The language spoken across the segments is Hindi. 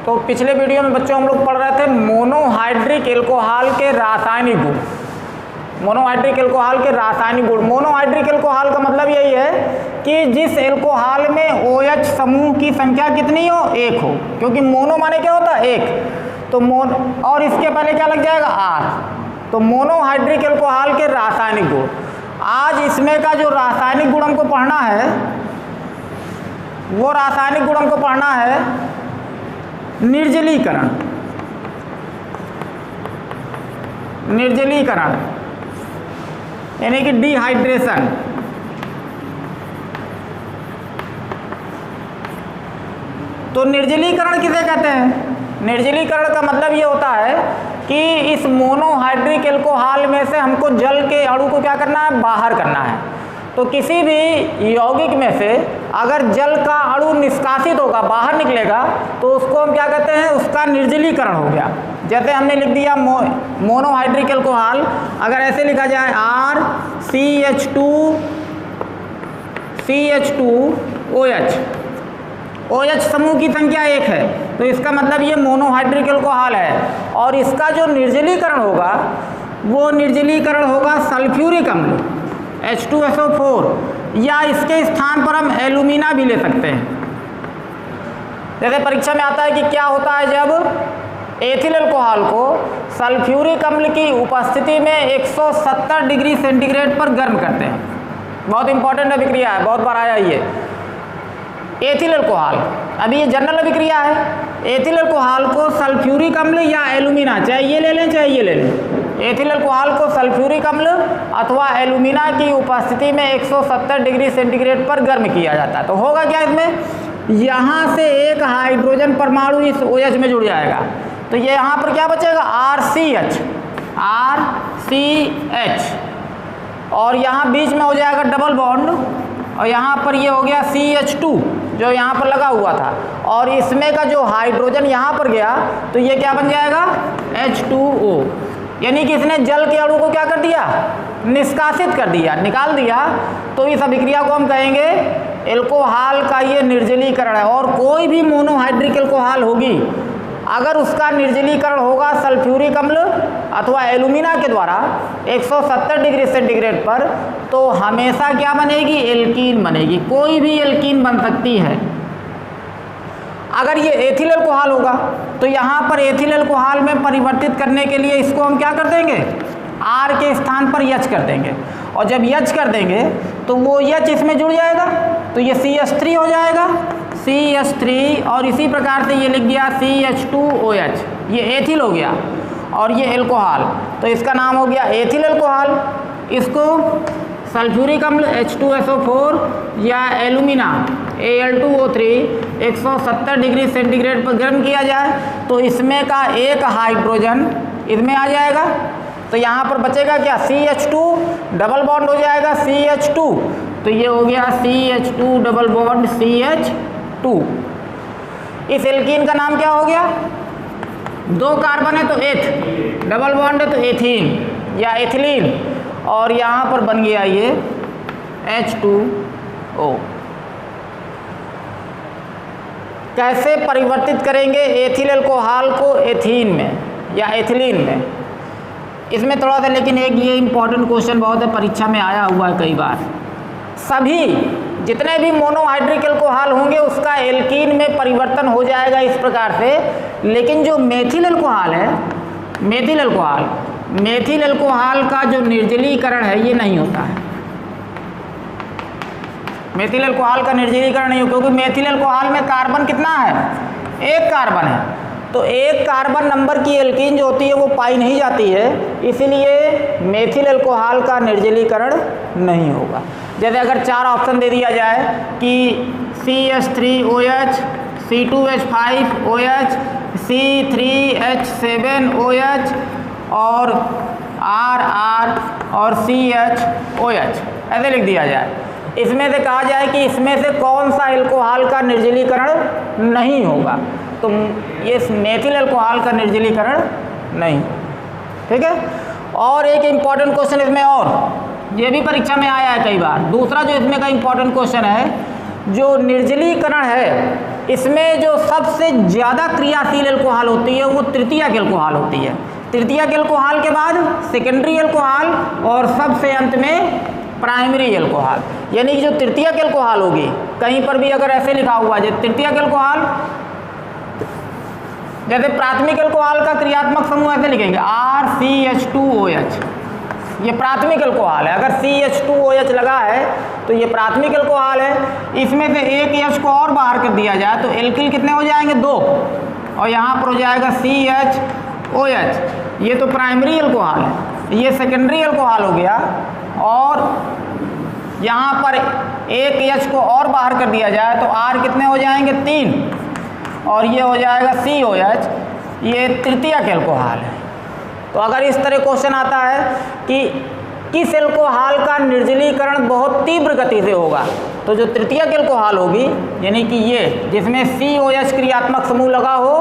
तो पिछले वीडियो में बच्चों हम लोग पढ़ रहे थे मोनोहाइड्रिक एल्कोहल के रासायनिक गुण। मोनोहाइड्रिक एल्कोहल के रासायनिक गुण। मोनोहाइड्रिक एल्कोहल का मतलब यही है कि जिस एल्कोहल में OH समूह की संख्या कितनी हो, एक हो, क्योंकि मोनो माने क्या होता है, एक, तो और इसके पहले क्या लग जाएगा, R। तो मोनोहाइड्रिक एल्कोहल के रासायनिक गुण। आज इसमें का जो रासायनिक गुण हमको पढ़ना है, वो रासायनिक गुण हमको पढ़ना है निर्जलीकरण। निर्जलीकरण यानी कि डिहाइड्रेशन। तो निर्जलीकरण किसे कहते हैं? निर्जलीकरण का मतलब ये होता है कि इस मोनोहाइड्रिक एल्कोहल में से हमको जल के अणु को क्या करना है, बाहर करना है। तो किसी भी यौगिक में से अगर जल का अणु निष्कासित होगा, बाहर निकलेगा, तो उसको हम क्या कहते हैं, उसका निर्जलीकरण हो गया। जैसे हमने लिख दिया मोनोहाइड्रिक एल्कोहल, अगर ऐसे लिखा जाए RCH2OH, OH समूह की संख्या एक है, तो इसका मतलब ये मोनोहाइड्रिक एल्कोहल है। और इसका जो निर्जलीकरण होगा, वो निर्जलीकरण होगा सल्फ्यूरिक अम्ल H2SO4, या इसके स्थान पर हम एल्यूमिना भी ले सकते हैं। जैसे परीक्षा में आता है कि क्या होता है जब एथिल अल्कोहल को सल्फ्यूरिक अम्ल की उपस्थिति में 170 डिग्री सेंटीग्रेड पर गर्म करते हैं। बहुत इंपॉर्टेंट अभिक्रिया है, बहुत बार आया ये एथिल अल्कोहल। अभी ये जनरल अभिक्रिया है। एथिल अल्कोहल को सल्फ्यूरिक अम्ल या एल्यूमिना, चाहे ये ले लें चाहे ये ले लें, एथिल अल्कोहल को सल्फ्यूरिक अम्ल अथवा एल्यूमिना की उपस्थिति में 170 डिग्री सेंटीग्रेड पर गर्म किया जाता है। तो होगा क्या इसमें, यहाँ से एक हाइड्रोजन परमाणु इस OH में जुड़ जाएगा, तो ये यहाँ पर क्या बचेगा, RCH, और यहाँ बीच में हो जाएगा डबल बॉन्ड, और यहाँ पर ये हो गया CH2 जो यहाँ पर लगा हुआ था, और इसमें का जो हाइड्रोजन यहाँ पर गया, तो ये क्या बन जाएगा, H2O। यानी कि इसने जल के अणु को क्या कर दिया, निष्कासित कर दिया, निकाल दिया। तो इस अभिक्रिया को हम कहेंगे एल्कोहल का ये निर्जलीकरण है। और कोई भी मोनोहाइड्रिक एल्कोहल होगी, अगर उसका निर्जलीकरण होगा सल्फ्यूरिक अम्ल अथवा एल्यूमिना के द्वारा 170 डिग्री सेंटीग्रेड पर, तो हमेशा क्या बनेगी, एल्कीन बनेगी। कोई भी एल्कीन बन सकती है। अगर ये एथिल अल्कोहल होगा, तो यहाँ पर एथिल अल्कोहल में परिवर्तित करने के लिए इसको हम क्या कर देंगे, R के स्थान पर H कर देंगे, और जब H कर देंगे तो वो H इसमें जुड़ जाएगा, तो ये CH3 हो जाएगा, CH3, और इसी प्रकार से ये लिख दिया CH2OH, ये एथिल हो गया, और ये एल्कोहल, तो इसका नाम हो गया एथिल अल्कोहल। इसको सल्फ्यूरिक अम्ल H2SO4 या एल्यूमिना Al2O3 170 डिग्री सेंटीग्रेड पर गर्म किया जाए, तो इसमें का एक हाइड्रोजन इसमें आ जाएगा। तो यहाँ पर बचेगा क्या, CH2, डबल बॉन्ड हो जाएगा CH2, तो ये हो गया CH2 डबल बॉन्ड CH2। इस एल्कीन का नाम क्या हो गया, 2 कार्बन है तो एथ, डबल बॉन्ड है तो एथीन या एथिलीन, और यहाँ पर बन गया ये H2O। कैसे परिवर्तित करेंगे एथिल अल्कोहल को एथीन में या एथिलीन में, इसमें थोड़ा सा, लेकिन एक ये इंपॉर्टेंट क्वेश्चन बहुत है, परीक्षा में आया हुआ है कई बार। सभी जितने भी मोनोहाइड्रिक एल्कोहल होंगे उसका एल्कीन में परिवर्तन हो जाएगा इस प्रकार से, लेकिन जो मेथिल अल्कोहल है, मेथिल अल्कोहल का जो निर्जलीकरण है ये नहीं होता है। मेथिल अल्कोहल का निर्जलीकरण नहीं हो, क्योंकि मेथिल अल्कोहल में कार्बन कितना है, 1 कार्बन है, तो 1 कार्बन नंबर की एल्कीन जो होती है वो पाई नहीं जाती है, इसीलिए मेथिल अल्कोहल का निर्जलीकरण नहीं होगा। जैसे अगर 4 ऑप्शन दे दिया जाए कि CH3OH, C2H5OH, C3H7OH और RR और CHOH, ऐसे लिख दिया जाए, इसमें से कहा जाए कि इसमें से कौन सा एल्कोहल का निर्जलीकरण नहीं होगा, तो ये मेथिल अल्कोहल का निर्जलीकरण नहीं, ठीक है। और एक इम्पॉर्टेंट क्वेश्चन इसमें, और ये भी परीक्षा में आया है कई बार, दूसरा जो इसमें का इम्पॉर्टेंट क्वेश्चन है, जो निर्जलीकरण है इसमें जो सबसे ज़्यादा क्रियाशील एल्कोहल होती है वो तृतीयक एल्कोहल होती है। तृतीयक एल्कोहल के बाद सेकेंडरी एल्कोहल और सबसे अंत में प्राइमरी एल्कोहल। यानी कि जो तृतीयक एल्कोहल होगी, कहीं पर भी अगर ऐसे लिखा हुआ है तृतीयक एल्कोहल, जैसे प्राथमिक एल्कोहल का क्रियात्मक समूह ऐसे लिखेंगे RCH2OH, ये प्राथमिक एल्कोहल है। अगर CH2OH लगा है तो ये प्राथमिक एल्कोहल है। इसमें से एक H को और बाहर कर दिया जाए तो एल्किल कितने हो जाएंगे? 2, और यहाँ पर हो जाएगा CHOH, ये तो प्राइमरी एल्कोहल है। ये सेकेंडरी एल्कोहल हो गया, और यहाँ पर एक H को और बाहर कर दिया जाए तो R कितने हो जाएंगे? 3, और ये हो जाएगा COH, ये तृतीयक एल्कोहल है। तो अगर इस तरह क्वेश्चन आता है कि किस एल्कोहल का निर्जलीकरण बहुत तीव्र गति से होगा, तो जो तृतीयक एल्कोहल होगी, यानी कि ये जिसमें COH क्रियात्मक समूह लगा हो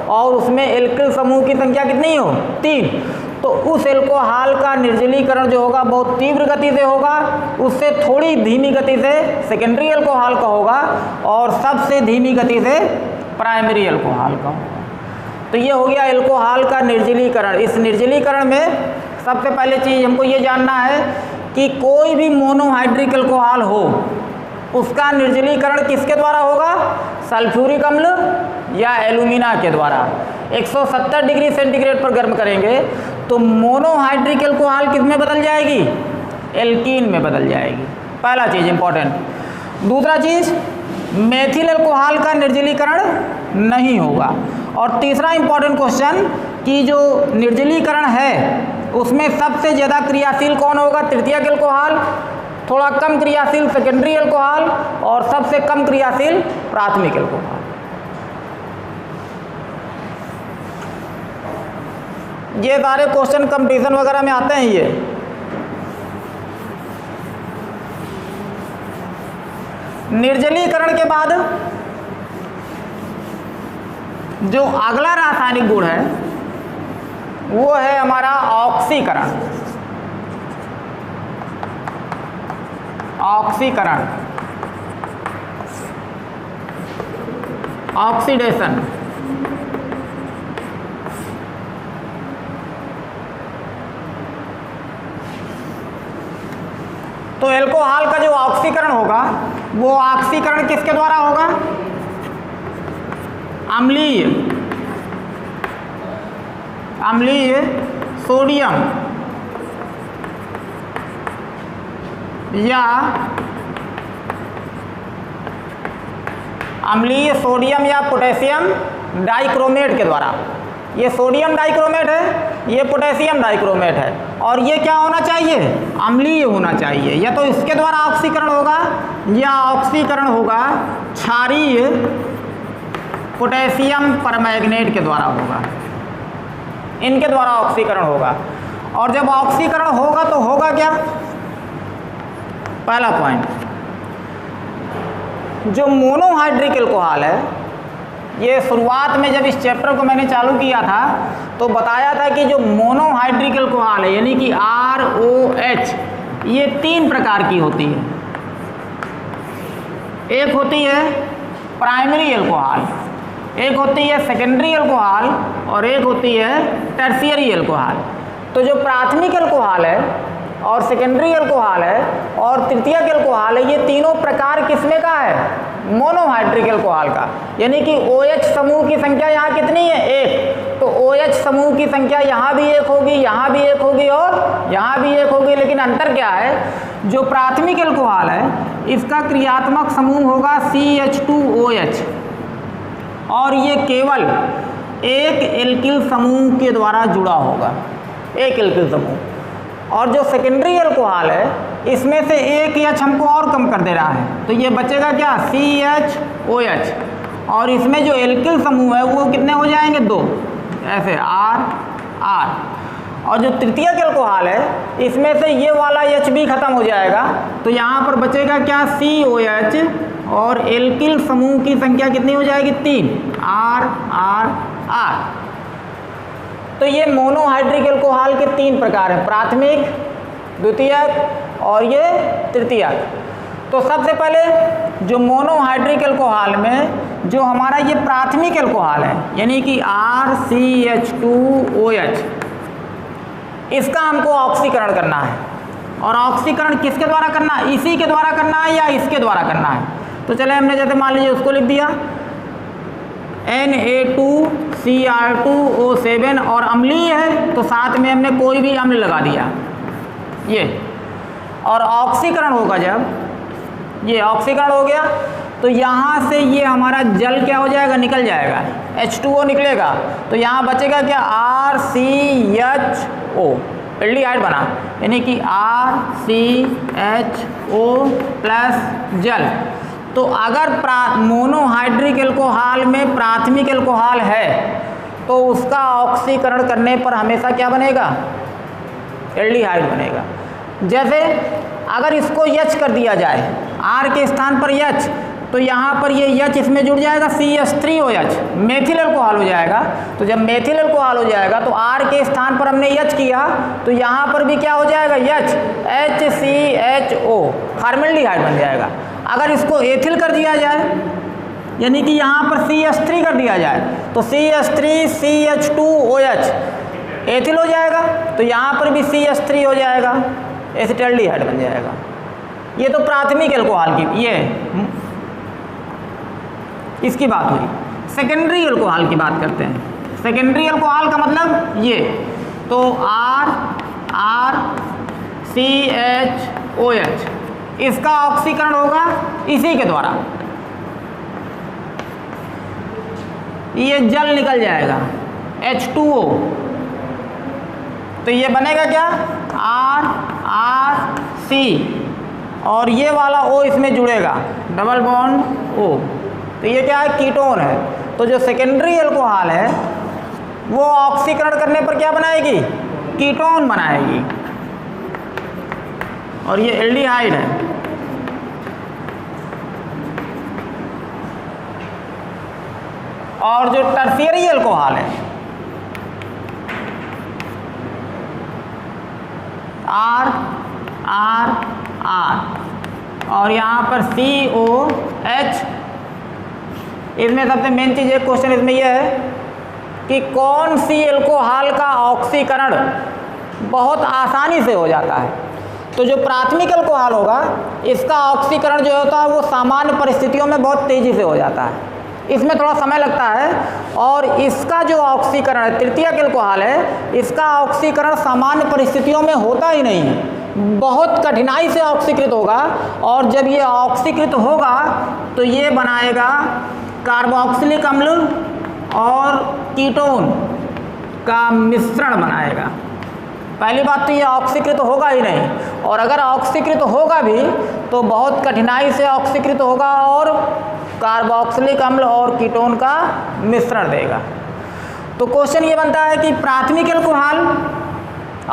और उसमें एल्किल समूह की संख्या कितनी हो? 3, तो उस एल्कोहल का निर्जलीकरण जो होगा बहुत तीव्र गति से होगा। उससे थोड़ी धीमी गति से सेकेंडरी एल्कोहल का होगा, और सबसे धीमी गति से प्राइमरी एल्कोहल का होगा। तो ये हो गया एल्कोहल का निर्जलीकरण। इस निर्जलीकरण में सबसे पहले चीज़ हमको ये जानना है कि कोई भी मोनोहाइड्रिक एल्कोहल हो, उसका निर्जलीकरण किसके द्वारा होगा? सल्फ्यूरिक अम्ल या एल्यूमिना के द्वारा। 170 डिग्री सेंटीग्रेड पर गर्म करेंगे तो मोनोहाइड्रिक एल्कोहल किस में बदल जाएगी? एल्कीन में बदल जाएगी। पहला चीज़ इंपॉर्टेंट। दूसरा चीज़, मेथिल एल्कोहल का निर्जलीकरण नहीं होगा। और तीसरा इंपॉर्टेंट क्वेश्चन कि जो निर्जलीकरण है उसमें सबसे ज़्यादा क्रियाशील कौन होगा? तृतीयक एल्कोहल, थोड़ा कम क्रियाशील सेकेंडरी एल्कोहल, और सबसे कम क्रियाशील प्राथमिक एल्कोहल। ये सारे क्वेश्चन कंपटीशन वगैरह में आते हैं। ये निर्जलीकरण के बाद जो अगला रासायनिक गुण है वो है हमारा ऑक्सीकरण। ऑक्सीकरण, ऑक्सीडेशन। तो एल्कोहल का जो ऑक्सीकरण होगा वो ऑक्सीकरण किसके द्वारा होगा? अम्लीय सोडियम या पोटेशियम डाइक्रोमेट के द्वारा। ये सोडियम डाइक्रोमेट है, ये पोटेशियम डाइक्रोमेट है, और ये क्या होना चाहिए? अम्लीय होना चाहिए। या तो इसके द्वारा ऑक्सीकरण होगा या ऑक्सीकरण होगा क्षारीय पोटेशियम परमैंगनेट के द्वारा होगा। इनके द्वारा ऑक्सीकरण होगा। और जब ऑक्सीकरण होगा तो होगा क्या? पहला पॉइंट, जो मोनोहाइड्रिक एल्कोहल है, ये शुरुआत में जब इस चैप्टर को मैंने चालू किया था तो बताया था कि जो मोनोहाइड्रिक एल्कोहल है यानी कि ROH, ये 3 प्रकार की होती है। एक होती है प्राइमरी एल्कोहल, एक होती है सेकेंडरी एल्कोहल, और एक होती है टर्शियरी एल्कोहल। तो जो प्राथमिक एल्कोहल है और सेकेंडरी एल्कोहल है और तृतीयक एल्कोहल है, ये तीनों प्रकार किसमें का है? मोनोहाइड्रिक एल्कोहल का। यानी कि OH समूह की संख्या यहाँ कितनी है? 1। तो OH समूह की संख्या यहाँ भी 1 होगी, यहाँ भी 1 होगी और यहाँ भी 1 होगी। लेकिन अंतर क्या है? जो प्राथमिक एल्कोहल है इसका क्रियात्मक समूह होगा CH2OH, और ये केवल एक एल्किल समूह के द्वारा जुड़ा होगा, एक एल्किल समूह। और जो सेकेंडरी एल्कोहल है इसमें से एक H हमको और कम कर दे रहा है, तो ये बचेगा क्या? CHOH, और इसमें जो एल्किल समूह है वो कितने हो जाएंगे? 2, ऐसे R। और जो तृतीयक एल्कोहल है इसमें से ये वाला H भी खत्म हो जाएगा, तो यहाँ पर बचेगा क्या? COH, और एल्किल समूह की संख्या कितनी हो जाएगी? 3, R। तो ये मोनोहाइड्रिक एल्कोहल के 3 प्रकार हैं, प्राथमिक, द्वितीयक और ये तृतीयक। तो सबसे पहले जो मोनोहाइड्रिक एल्कोहल में जो हमारा ये प्राथमिक एल्कोहल है यानी कि RCH2OH, इसका हमको ऑक्सीकरण करना है। और ऑक्सीकरण किसके द्वारा करना है? इसी के द्वारा करना है या इसके द्वारा करना है? तो चले हमने जैसे मान लीजिए उसको लिख दिया Na2Cr2O7 और अम्लीय है तो साथ में हमने कोई भी अम्ल लगा दिया ये। और ऑक्सीकरण होगा, जब ये ऑक्सीकरण हो गया तो यहाँ से ये हमारा जल क्या हो जाएगा? निकल जाएगा, H2O निकलेगा। तो यहाँ बचेगा क्या? RCHO, एल्डिहाइड बना, यानी कि RCHO प्लस जल। तो अगर मोनोहाइड्रिक एल्कोहल में प्राथमिक एल्कोहल है तो उसका ऑक्सीकरण करने पर हमेशा क्या बनेगा? एल्डिहाइड बनेगा। जैसे अगर इसको H कर दिया जाए, R के स्थान पर H, तो यहाँ पर ये H इसमें जुड़ जाएगा, CH3OH, मेथिल एल्कोहल हो जाएगा। तो जब मेथिल एल्कोहल हो जाएगा तो R के स्थान पर हमने H किया तो यहाँ पर भी क्या हो जाएगा? H, HCHO, फॉर्मेल्डिहाइड बन जाएगा। अगर इसको एथिल कर दिया जाए यानी कि यहाँ पर CH3 कर दिया जाए तो CH3CH2OH एथिल हो जाएगा। तो यहाँ पर भी CH3 हो जाएगा, एसिटाल्डिहाइड बन जाएगा। ये तो प्राथमिक एल्कोहल की ये इसकी बात हुई। सेकेंडरी एल्कोहल की बात करते हैं। सेकेंडरी एल्कोहल का मतलब ये, तो RCHOH, इसका ऑक्सीकरण होगा इसी के द्वारा, ये जल निकल जाएगा H2O, तो ये बनेगा क्या? RC, और ये वाला O इसमें जुड़ेगा, डबल बॉन्ड O, तो ये क्या है? कीटोन है। तो जो सेकेंडरी एल्कोहल है वो ऑक्सीकरण करने पर क्या बनाएगी? कीटोन बनाएगी, और ये एल्डिहाइड है। और जो टर्शियरी एल्कोहल है R, और यहाँ पर COH, इसमें सबसे मेन चीज़, एक क्वेश्चन इसमें यह है कि कौन सी एल्कोहल का ऑक्सीकरण बहुत आसानी से हो जाता है? तो जो प्राथमिक एल्कोहल होगा इसका ऑक्सीकरण जो होता है वो सामान्य परिस्थितियों में बहुत तेज़ी से हो जाता है, इसमें थोड़ा समय लगता है। और इसका जो ऑक्सीकरण है, तृतीयक एल्कोहल है, इसका ऑक्सीकरण सामान्य परिस्थितियों में होता ही नहीं है, बहुत कठिनाई से ऑक्सीकृत होगा। और जब ये ऑक्सीकृत होगा तो ये बनाएगा कार्बोक्सिलिक अम्ल और कीटोन का मिश्रण बनाएगा। पहली बात तो ये ऑक्सीकृत होगा ही नहीं, और अगर ऑक्सीकृत होगा भी तो बहुत कठिनाई से ऑक्सीकृत होगा और कार्बोक्सिलिक अम्ल और कीटोन का मिश्रण देगा। तो क्वेश्चन ये बनता है कि प्राथमिक एल्कोहल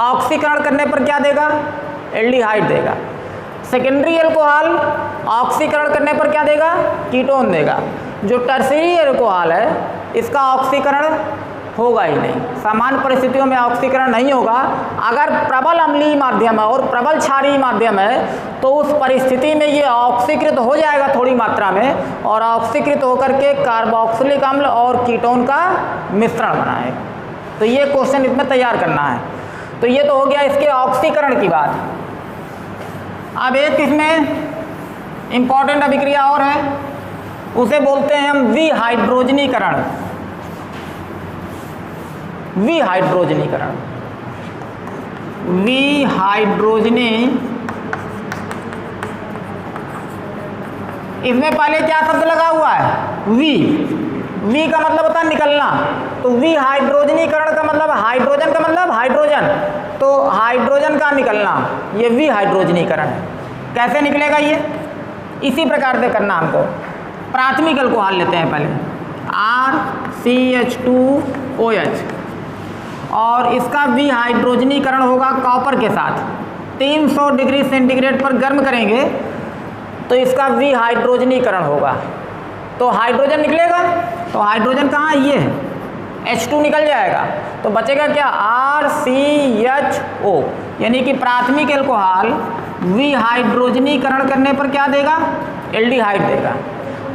ऑक्सीकरण करने पर क्या देगा? एल्डिहाइड देगा। सेकेंडरी एल्कोहल ऑक्सीकरण करने पर क्या देगा? कीटोन देगा। जो टर्शियरी एल्कोहल है इसका ऑक्सीकरण होगा ही नहीं, सामान्य परिस्थितियों में ऑक्सीकरण नहीं होगा। अगर प्रबल अम्लीय माध्यम है और प्रबल क्षारीय माध्यम है तो उस परिस्थिति में ये ऑक्सीकृत हो जाएगा थोड़ी मात्रा में, और ऑक्सीकृत होकर के कार्बोक्सिलिक अम्ल और कीटोन का मिश्रण बनाएगा। तो ये क्वेश्चन इसमें तैयार करना है। तो ये तो हो गया इसके ऑक्सीकरण की बात। अब एक इसमें इम्पॉर्टेंट अभिक्रिया और है, उसे बोलते हैं हम विहाइड्रोजनीकरण। विहाइड्रोजनीकरण, विहाइड्रोजनी, इसमें पहले क्या शब्द लगा हुआ है? वी का मतलब होता है निकलना। तो विहाइड्रोजनीकरण का मतलब हाइड्रोजन का मतलब हाइड्रोजन, तो हाइड्रोजन का निकलना, ये विहाइड्रोजनीकरण है। कैसे निकलेगा ये? इसी प्रकार से करना हमको। प्राथमिक एल्कोहल लेते हैं पहले, RCH2OH, और इसका विहाइड्रोजनीकरण होगा कॉपर के साथ। 300 डिग्री सेंटीग्रेड पर गर्म करेंगे तो इसका विहाइड्रोजनीकरण होगा, तो हाइड्रोजन निकलेगा। तो हाइड्रोजन कहाँ है? ये है, H2 निकल जाएगा, तो बचेगा क्या? RCHO, यानी कि प्राथमिक एल्कोहल विहाइड्रोजनीकरण करने पर क्या देगा? एल्डिहाइड देगा।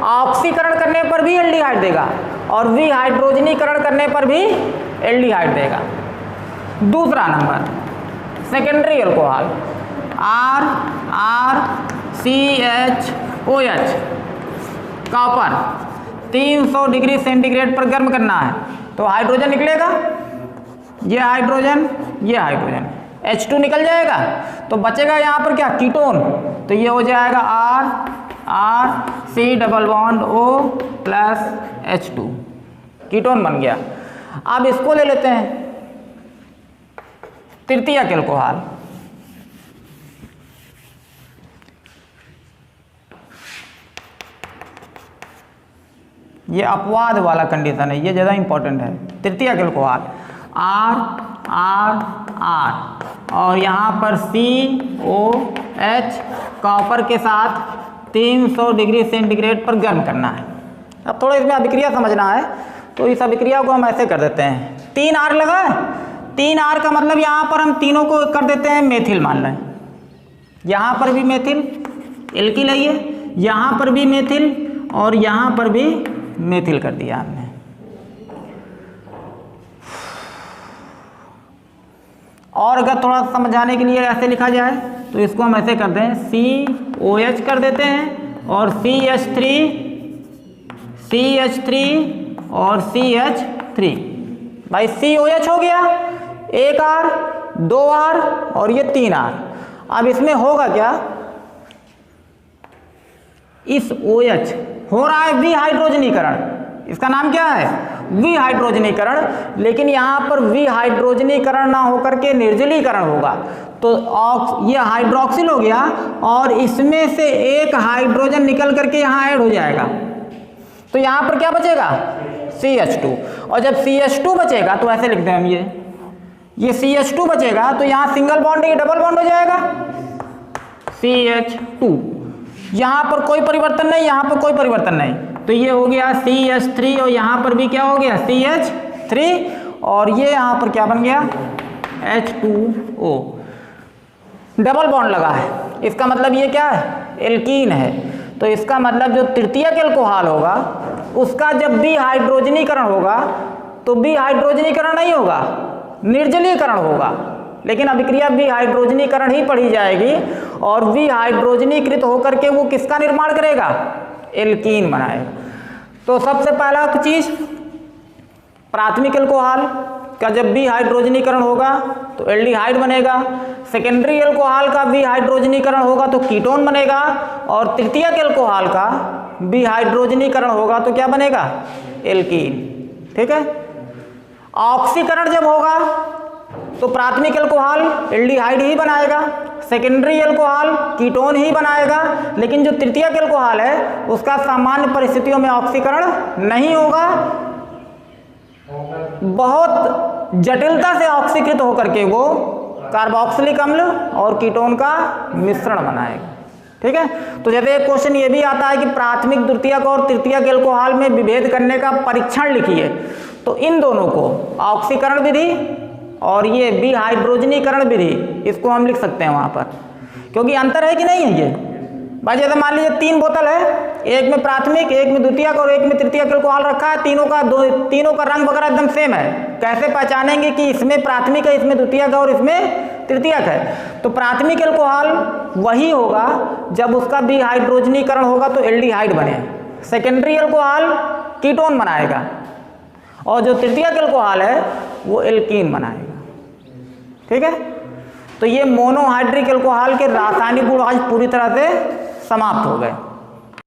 ऑक्सीकरण करने पर भी एल्डिहाइड देगा और विहाइड्रोजनीकरण करने पर भी एल्डिहाइड देगा। दूसरा number secondary alcohol RrCHOH copper 300 degree centigrade पर गर्म करना है तो हाइड्रोजन निकलेगा, ये हाइड्रोजन ये हाइड्रोजन, H2 निकल जाएगा तो बचेगा यहाँ पर क्या? कीटोन। तो ये हो जाएगा RC≡O प्लस H2, कीटोन बन गया। अब इसको ले लेते हैं तृतीयक अल्कोहल। ये अपवाद वाला कंडीशन है, ये ज़्यादा इंपॉर्टेंट है। तृतीयक अल्कोहल R और यहाँ पर COH कॉपर के साथ 300 डिग्री सेंटीग्रेड पर गर्म करना है। अब थोड़ा इसमें अभिक्रिया समझना है तो इस अभिक्रिया को हम ऐसे कर देते हैं। 3 R लगा है, 3 R का मतलब यहाँ पर हम तीनों को कर देते हैं मेथिल मान लें। यहाँ पर भी मेथिल, एल्किल है ये, यहाँ पर भी मेथिल और यहाँ पर भी मेथिल कर दिया हमने। और अगर थोड़ा समझाने के लिए ऐसे लिखा जाए तो इसको हम ऐसे करते हैं, COH कर देते हैं और CH3 और CH3। भाई COH हो गया, 1 R 2 R और ये 3 R। अब इसमें होगा क्या? इस OH हो रहा है विहाइड्रोजनीकरण, इसका नाम क्या है? विहाइड्रोजनीकरण। लेकिन यहाँ पर विहाइड्रोजनीकरण ना होकर के निर्जलीकरण होगा तो ये हाइड्रोक्सिल हो गया और इसमें से एक हाइड्रोजन निकल करके यहाँ ऐड हो जाएगा तो यहाँ पर क्या बचेगा? CH2। और जब CH2 बचेगा तो ऐसे लिखते हैं हम, ये CH2 बचेगा तो यहाँ सिंगल बॉन्ड ये डबल बॉन्ड हो जाएगा CH2। यहाँ पर कोई परिवर्तन नहीं, यहाँ पर कोई परिवर्तन नहीं तो ये हो गया CH3 और यहाँ पर भी क्या हो गया? CH3 और ये यहाँ पर क्या बन गया? H2O। डबल बॉन्ड लगा है, इसका मतलब ये क्या है? एल्कीन है। तो इसका मतलब जो तृतीयक अल्कोहल होगा उसका जब विहाइड्रोजनीकरण होगा तो विहाइड्रोजनीकरण नहीं होगा, निर्जलीकरण होगा। लेकिन अभिक्रिया विहाइड्रोजनीकरण ही पढ़ी जाएगी और विहाइड्रोजनीकृत होकर के वो किसका निर्माण करेगा? एल्कीन बनाएगा। तो सबसे पहला चीज प्राथमिक अल्कोहल का जब विहाइड्रोजनीकरण होगा तो एल्डिहाइड बनेगा, सेकेंडरी अल्कोहल का विहाइड्रोजनीकरण होगा तो कीटोन बनेगा और तृतीयक अल्कोहल का विहाइड्रोजनीकरण होगा तो क्या बनेगा? एल्कीन। ठीक है। ऑक्सीकरण जब होगा तो प्राथमिक अल्कोहल एल्डिहाइड ही बनाएगा, सेकेंडरी अल्कोहल कीटोन ही बनाएगा, लेकिन जो तृतीयक अल्कोहल है उसका सामान्य परिस्थितियों में ऑक्सीकरण नहीं होगा, बहुत जटिलता से ऑक्सीकृत होकर के वो कार्बोक्सिलिक अम्ल और कीटोन का मिश्रण बनाएगा। ठीक है। तो जैसे एक क्वेश्चन ये भी आता है कि प्राथमिक द्वितीयक और तृतीयक अल्कोहल में विभेद करने का परीक्षण लिखिए, तो इन दोनों को ऑक्सीकरण विधि और ये विहाइड्रोजनीकरण विधि इसको हम लिख सकते हैं वहां पर, क्योंकि अंतर है कि नहीं है। ये भाई जैसे मान लीजिए 3 बोतल है, एक में प्राथमिक, एक में द्वितीयक और एक में तृतीयक अल्कोहल रखा है, तीनों का रंग वगैरह एकदम सेम है। कैसे पहचानेंगे कि इसमें प्राथमिक है, इसमें द्वितीयक है और इसमें तृतीयक है? तो प्राथमिक अल्कोहल वही होगा जब उसका विहाइड्रोजनीकरण होगा तो एल्डिहाइड बने, सेकेंडरी अल्कोहल कीटोन बनाएगा और जो तृतीयक अल्कोहल है वो एल्कीन बनाएगा। ठीक है। तो ये मोनोहाइड्रिक अल्कोहल के रासायनिक गुण आज पूरी तरह से समाप्त हो गए।